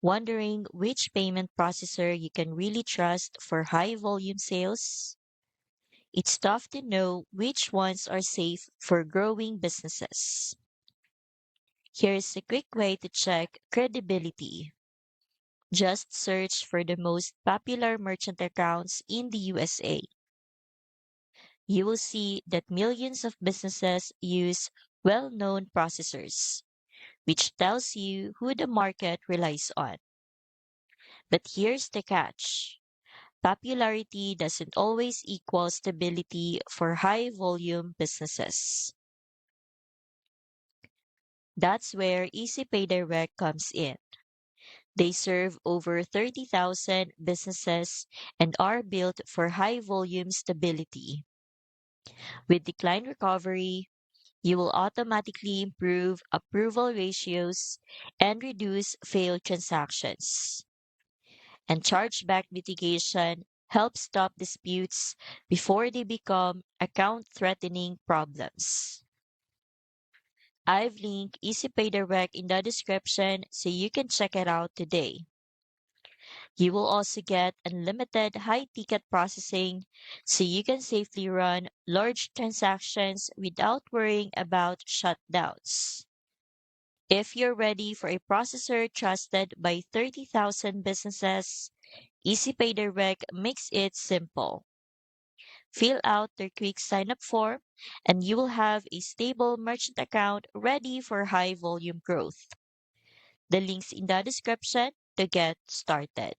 Wondering which payment processor you can really trust for high volume sales? It's tough to know which ones are safe for growing businesses. Here's a quick way to check credibility. Just search for the most popular merchant accounts in the USA. You will see that millions of businesses use well-known processors, which tells you who the market relies on. But here's the catch. Popularity doesn't always equal stability for high volume businesses. That's where Easy Pay Direct comes in. They serve over 30,000 businesses and are built for high volume stability. With decline recovery, you will automatically improve approval ratios and reduce failed transactions. And chargeback mitigation helps stop disputes before they become account-threatening problems. I've linked EasyPay Direct in the description so you can check it out today. You will also get unlimited high-ticket processing so you can safely run large transactions without worrying about shutdowns. If you're ready for a processor trusted by 30,000 businesses, EasyPay Direct makes it simple. Fill out their quick sign-up form, and you will have a stable merchant account ready for high volume growth. The link's in the description to get started.